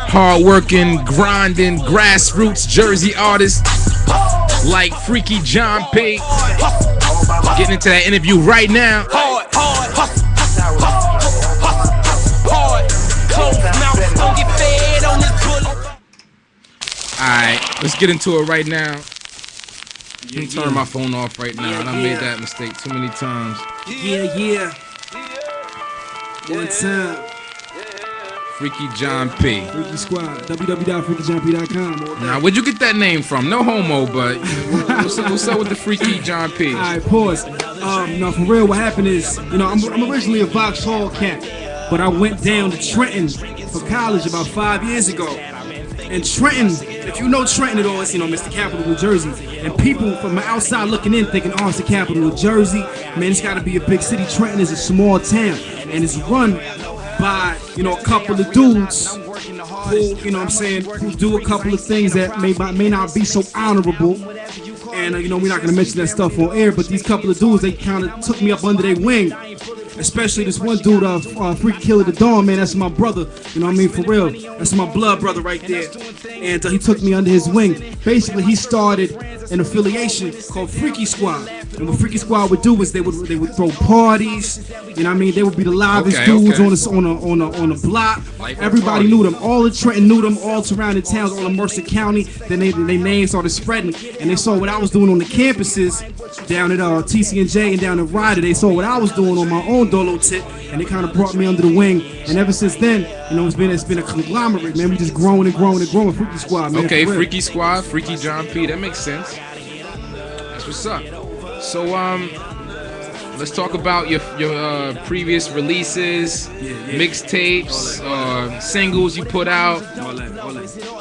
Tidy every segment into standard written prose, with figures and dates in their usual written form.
hard-working, grinding, grassroots Jersey artists like Freaky John P. Getting into that interview right now. Alright, let's get into it right now. I'm gonna turn my phone off right now. I made that mistake too many times. Yeah. One time. Freaky John P. Freaky Squad. www.freakyjohnp.com. Now, where'd you get that name from? No homo, but what's up with the Freaky John P? Alright, pause. No, for real, what happened is, I'm originally a Vauxhall cat, but I went down to Trenton for college about 5 years ago. And Trenton, if you know Trenton at all, it's, it's the capital of New Jersey. And people from the outside looking in thinking, oh, it's the capital of New Jersey. Man, it's got to be a big city. Trenton is a small town. And it's run by, a couple of dudes who, who do a couple of things that may not be so honorable. And, we're not going to mention that stuff on air, but these couple of dudes, they kind of took me up under their wing. Especially this one dude, Freaky Killer the Dawn, man, that's my brother, for real. That's my blood brother right there. And he took me under his wing. Basically, he started an affiliation called Freaky Squad. And what Freaky Squad would do is they would throw parties, They would be the livest dudes on the block. Everybody knew them. All of Trenton knew them, all surrounding towns, all of Mercer County. Then their names started spreading. And they saw what I was doing on the campuses down at TC&J and down at Ryder. They saw what I was doing on my own dolo tip, and they kind of brought me under the wing. And ever since then, it's been a conglomerate, man. We just growing and growing and growing. Freaky Squad, man. Okay, Freaky Squad, Freaky John P. That makes sense. That's what's up. So let's talk about your previous releases, mixtapes, singles you put out.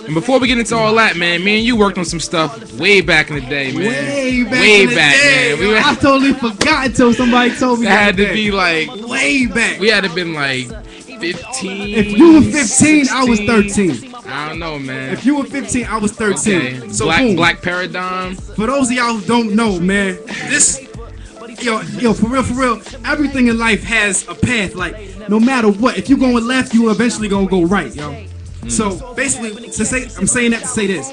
And before we get into all that, man, me and you worked on some stuff way back in the day, man. Way back, man. I totally forgot until somebody told me that. Had to be like way back. We had to been like 15. If you were 15, 16, I was 13. I don't know, man. If you were 15, I was 13. Okay. So Black Paradigm. For those of y'all who don't know, man, this, for real, everything in life has a path. Like, no matter what, if you're going left, you eventually gonna go right, yo. So basically, I'm saying that to say this.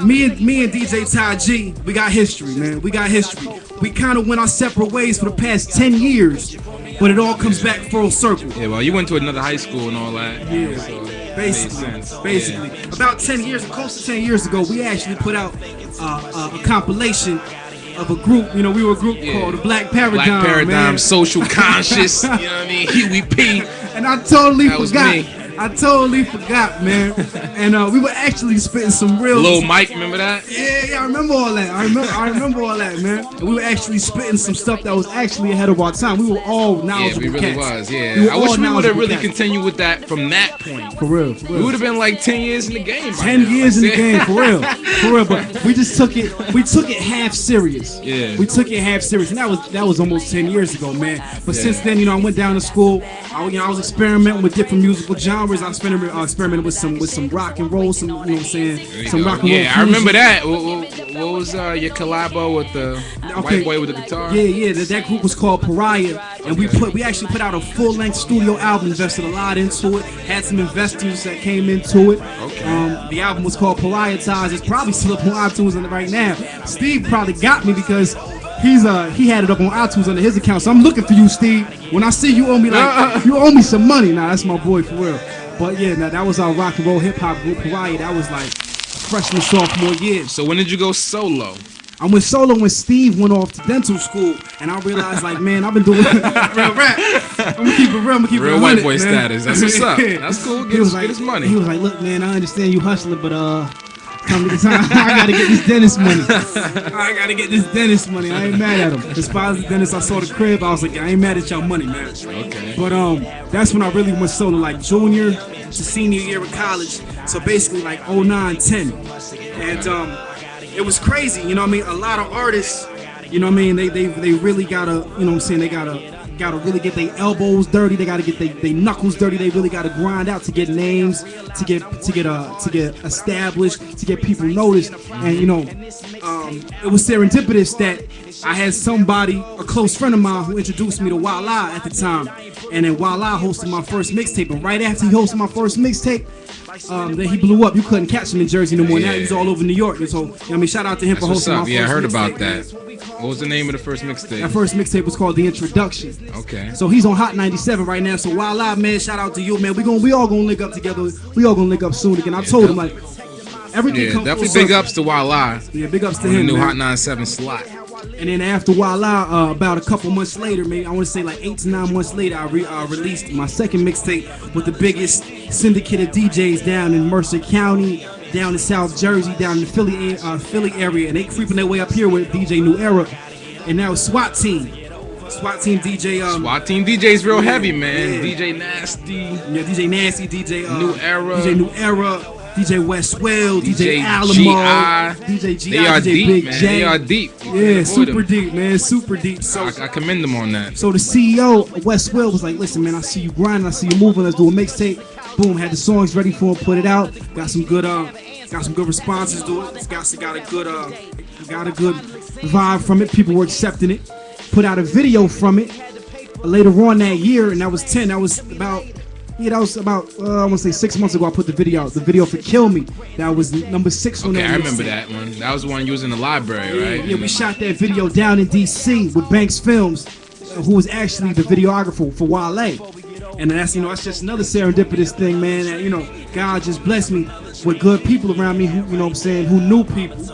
Me and DJ Tajee, we got history, man. We got history. We kind of went our separate ways for the past 10 years, but it all comes back full circle. Yeah, well, you went to another high school and all that. Yeah, so basically. Yeah. About 10 years, close to 10 years ago, we actually put out a compilation of a group. We were a group called the Black Paradigm. Black Paradigm, man. Social Conscious. You know what I mean? Huey P. And I totally forgot. I totally forgot, man. And we were actually spitting some real. Lil Mike, remember that? Yeah, I remember all that. I remember all that, man. And we were actually spitting some stuff that was actually ahead of our time. We were all knowledgeable. Yeah, we really cats. was. Yeah, I wish we would have really continued with that from that point. For real. We would have been like 10 years in the game. 10 years in the game, for real. But we just took it. We took it half serious. Yeah. We took it half serious, and that was almost 10 years ago, man. But since then, I went down to school. I was experimenting with different musical genres. I experimented with some rock and roll, some some rock and roll. Yeah, I remember that. What was your collabo with the white boy with the guitar? Yeah. That group was called Pariah, and we actually put out a full-length studio album. Invested a lot into it. Had some investors that came into it. Okay. The album was called Pariah Ties. It's probably still up on iTunes right now. Steve probably got me because he had it up on iTunes under his account. So I'm looking for you, Steve. When I see you owe me you owe me some money. Nah, that's my boy for real. But yeah, that was our rock and roll hip hop group, Pariah. That was like freshman, sophomore year. So when did you go solo? I went solo when Steve went off to dental school, and I realized, like, man, I've been doing real rap. I'm gonna keep it real. I'm gonna keep it real. White boy status. That's what's up. That's cool. Get his money. He was like, look, man, I understand you hustling, but come to the time, I gotta get this dentist money. I ain't mad at him. As far as the dentist, I saw the crib. I was like, I ain't mad at y'all money, man. Okay. But that's when I really went solo, like junior to senior year of college. So basically, like 09, 10, and it was crazy. You know what I mean? A lot of artists, you know what I mean? They really gotta, you know what I'm saying? They gotta really get their elbows dirty. They gotta get their knuckles dirty. They really gotta grind out to get names, to get established, to get people noticed. And it was serendipitous that I had somebody, a close friend of mine, who introduced me to Walla at the time, and then Walla hosted my first mixtape. And right after he hosted my first mixtape, then he blew up. You couldn't catch him in Jersey no more. Now he's all over New York. And so, you know what I mean, shout out to him for hosting my first mixtape. Yeah, I heard about that. What was the name of the first mixtape? That first mixtape was called The Introduction. Okay. So he's on Hot 97 right now. So Walla, man, shout out to you, man. We all gonna link up together. We all gonna link up soon again. I told him like everything. Yeah, definitely big ups to Walla. Yeah, big ups to on him. The new man. Hot 97 slot. And then after Walla, about a couple months later, maybe I want to say like 8 to 9 months later, I released my second mixtape with the biggest syndicate of DJs down in Mercer County, down in South Jersey, down in the Philly area, and they creeping their way up here with DJ New Era, and now SWAT Team. SWAT Team DJ. SWAT Team DJ's real heavy, man. Yeah. DJ Nasty. Yeah, DJ Nasty, DJ New Era. DJ New Era. DJ Westwell, DJ Alamo, DJ G.I., they are DJ deep, Big man. J. They are deep. Yeah, super deep, man, super deep. So I commend them on that. So the CEO, Westwell, was like, listen, man, I see you grinding, I see you moving, let's do a mixtape. Boom, had the songs ready for him, put it out. Got some good responses to it. It's got a good vibe from it. People were accepting it. Put out a video from it later on that year, and that was about I want to say 6 months ago. I put the video out. The video for "Kill Me." That was number 6 on that. Okay, I remember that one. That was the one you was in the library, right? Yeah, we shot that video down in D.C. with Banks Films, who was actually the videographer for Wale. And that's just another serendipitous thing, man. That, God just blessed me with good people around me who, who knew people.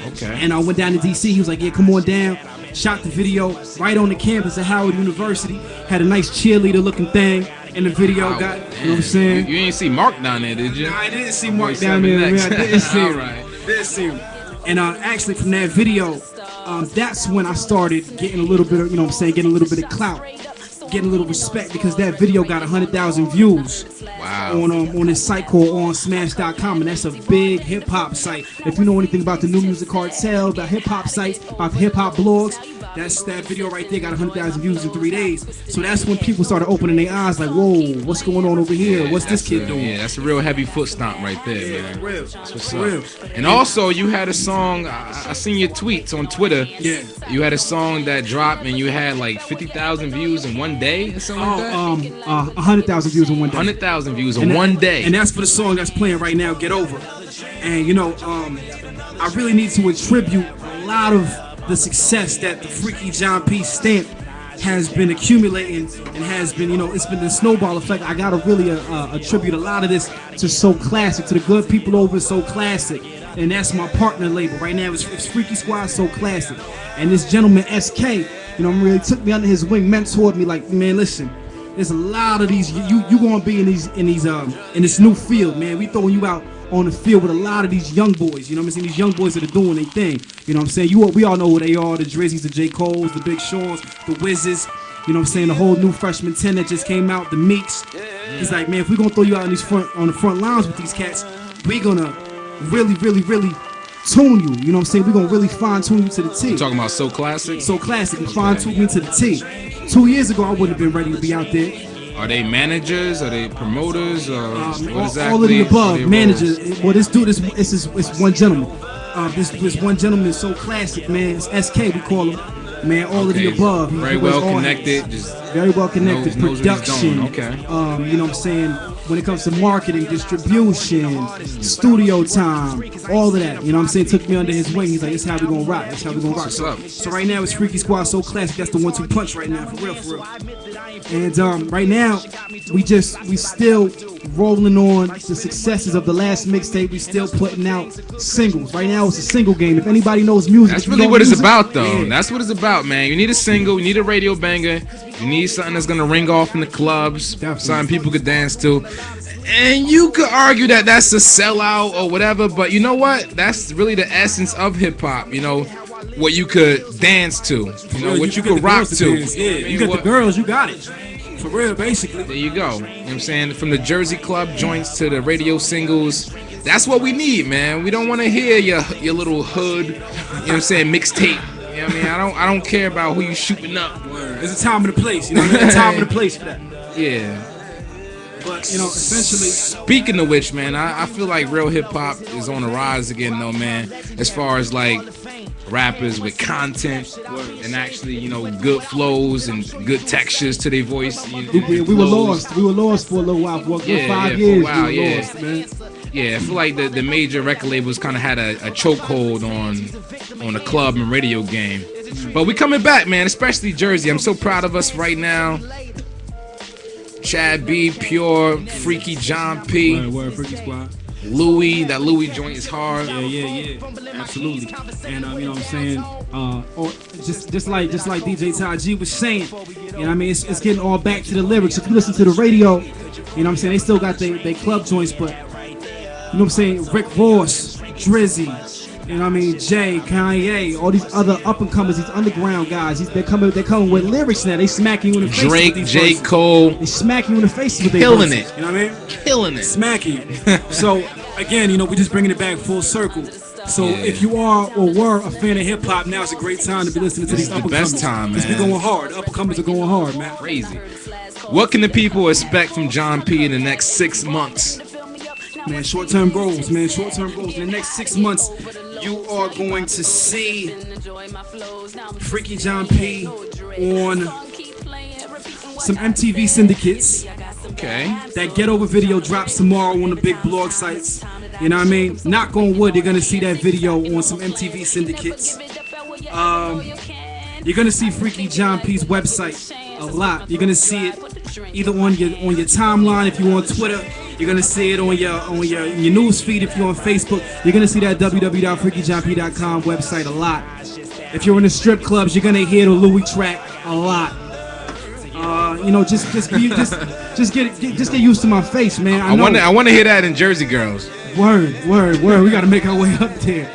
Okay. And I went down to D.C. He was like, yeah, come on down. Shot the video right on the campus at Howard University. Had a nice cheerleader looking thing in the video. You know what I'm saying? You didn't see Mark down there, did you? Nah, I didn't see Mark down there. Man. I didn't see him. Didn't see him. And actually from that video, that's when I started getting a little bit of, getting a little bit of clout. Getting a little respect because that video got 100,000 views. Wow. On this site called OnSmash.com, and that's a big hip hop site. If you know anything about the New Music Cartel, about hip hop sites, about the hip hop blogs, that video right there got 100,000 views in 3 days. So that's when people started opening their eyes, like, whoa, what's going on over here? What's this kid doing? Yeah, that's a real heavy foot stomp right there, man. For real. That's what's up. And also, you had a song. I seen your tweets on Twitter. Yeah. You had a song that dropped, and you had like 50,000 views in one day or something like that. 100,000 views in one day. 100,000 views in one day. And that's for the song that's playing right now, Get Over. And I really need to attribute a lot of the success that the Freaky John P stamp has been accumulating and has been, it's been the snowball effect. I gotta really attribute a lot of this to So Classic, to the good people over at So Classic. And that's my partner label. Right now it's Freaky Squad, So Classic. And this gentleman, SK, really took me under his wing, mentored me like, man, listen, there's a lot of these, you gonna be in this new field, man. We throwing you out on the field with a lot of these young boys, these young boys that are doing their thing, we all know who they are, the Drizzies, the J. Coles, the Big Seans, the Wizzes, the whole new freshman 10 that just came out, the Meeks. He's like, man, if we're gonna throw you out on the front lines with these cats, we're gonna really, really, really tune you, we're gonna really fine tune you to the T. You talking about So Classic? So Classic, and fine tune me to the T. 2 years ago, I wouldn't have been ready to be out there. Are they managers? Are they promoters? What exactly? All of the above. Managers. Well, this dude is one gentleman. This one gentleman is So Classic, man. It's SK, we call him. Man, all of the above. Very well connected. Very well connected. Knows Production. Okay. When it comes to marketing, distribution, studio time, all of that. Took me under his wing. He's like, this is how we gonna rock. This is how we gonna rock. So right now it's Freaky Squad, So Classic. That's the 1-2 punch right now, for real. And right now we still rolling on the successes of the last mixtape. We still putting out singles. Right now it's a single game. If anybody knows music, that's really what it's about, though. Yeah. That's what it's about, man. You need a single. You need a radio banger. You need something that's gonna ring off in the clubs. Definitely. Something people could dance to. And you could argue that that's a sellout or whatever, but you know what? That's really the essence of hip hop. What you could dance to. What you could rock to. Yeah, you got the girls, you got it. For real, basically. There you go. You know what I'm saying? From the Jersey club joints to the radio singles. That's what we need, man. We don't want to hear your little hood, mixtape. You know what I mean? I don't care about who you shooting up. There's a time and a place, There's a time and a place for that. Yeah. But, essentially... Speaking of which, man, I feel like real hip-hop is on the rise again, though, man. As far as, like, rappers with content and actually, you know, good flows and good textures to their voice. We were lost. We were lost for a little while. For 5 years, for a while, we were lost, man. Yeah, I feel like the major record labels kind of had a chokehold on the club and radio game. But we coming back, man, especially Jersey. I'm so proud of us right now. Chad B, Pure, Freaky John P. Word, Freaky Squad. Louis, that Louis joint is hard. Yeah, absolutely. And you know what I'm saying? Or just like DJ Tajee was saying, you know what I mean? It's getting all back to the lyrics. If you listen to the radio, you know what I'm saying? They still got they club joints, but you know what I'm saying? Rick Ross, Drizzy, you know what I mean? Jay, Kanye, all these other up and comers, these underground guys. They're coming with lyrics now. They smacking you in the face. Drake, with J. verses. Cole, They smacking you in the face with their killing verses. it. You know what I mean? Killing it. Smacking you. So again, you know, we're just bringing it back full circle. So Yeah. if you are or were a fan of hip hop, now it's a great time to be listening to This these is up the and best comers. time, Because we're man. going hard. Up and comers are going hard, man. Crazy. What can the people expect from John P in the next 6 months? Man, short-term goals, man. Short-term goals. In the next 6 months, you are going to see Freaky John P on some MTV syndicates. Okay. That Get Over video drops tomorrow on the big blog sites. You know what I mean? Knock on wood, you're gonna see that video on some MTV syndicates. You're gonna see Freaky John P's website a lot. You're gonna see it either on your timeline if you're on Twitter. You're gonna see it on your news feed if you're on Facebook. You're gonna see that www.freakyjohnp.com website a lot. If you're in the strip clubs, you're gonna hear the Louis track a lot. You know, just get used to my face, man. I want to hear that in Jersey Girls. Word. We gotta make our way up there.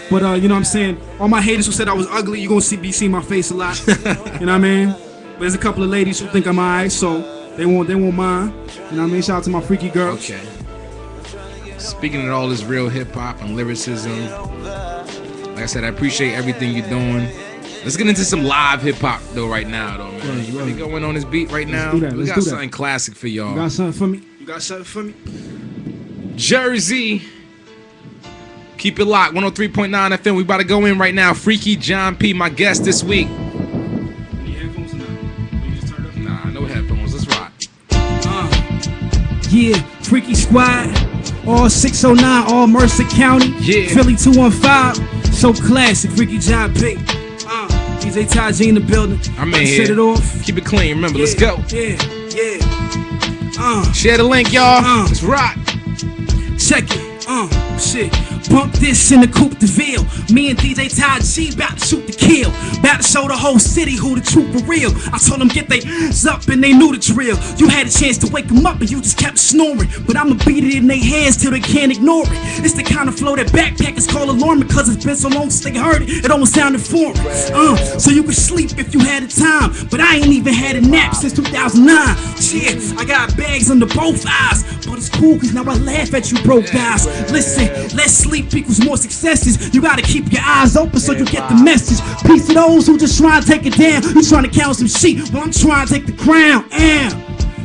But you know what I'm saying? All my haters who said I was ugly, you're gonna be seeing my face a lot. You know what I mean? But there's a couple of ladies who think I'm alright, so they won't mind. You know what I mean? Shout out to my freaky girls. Okay. Speaking of all this real hip hop and lyricism, like I said, I appreciate everything you're doing. Let's get into some live hip hop though right now, though, man. Right. You really going on this beat right now? do that. We Let's got do that. something classic for y'all. You got something for me? Jersey. Keep it locked. 103.9 FM. We about to go in right now. Freaky John P, my guest this week. Any headphones or not? You just turned up? Nah, no headphones. Let's rock. Yeah, Freaky Squad, all 609, all Mercer County, Yeah. Philly 215, so classic, Freaky John P. DJ Tajee in the building. I'm in Let's here. set it off. Keep it clean. Remember, let's go. Yeah. Share the link, y'all. Let's rock. Check it. Shit. Bump this in the Coupe de Ville. Me and DJ Tajee about to shoot the kill. About to show the whole city who the truth for real. I told them get they hands up and they knew the drill. You had a chance to wake them up and you just kept snoring. But I'ma beat it in their heads till they can't ignore it. It's the kind of flow that backpackers call alarming, cause it's been so long since they heard it. It almost sounded foreign. So you could sleep if you had the time. But I ain't even had a nap since 2009. Shit, I got bags under both eyes. But it's cool cause now I laugh at you broke guys. Listen, less sleep equals more successes. You gotta keep your eyes open so you get the message. Peace to those who just try to take it down. You trying to count some sheep, well I'm trying to take the crown.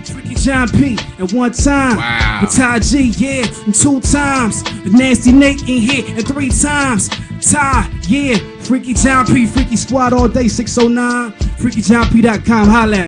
Freaky John P. at one time. Wow. With Tajee, yeah, and 2 times. The Nasty Nate in here and 3 times. Ty, yeah, Freaky John P. Freaky Squad all day, 609. FreakyJohnP.com, holla at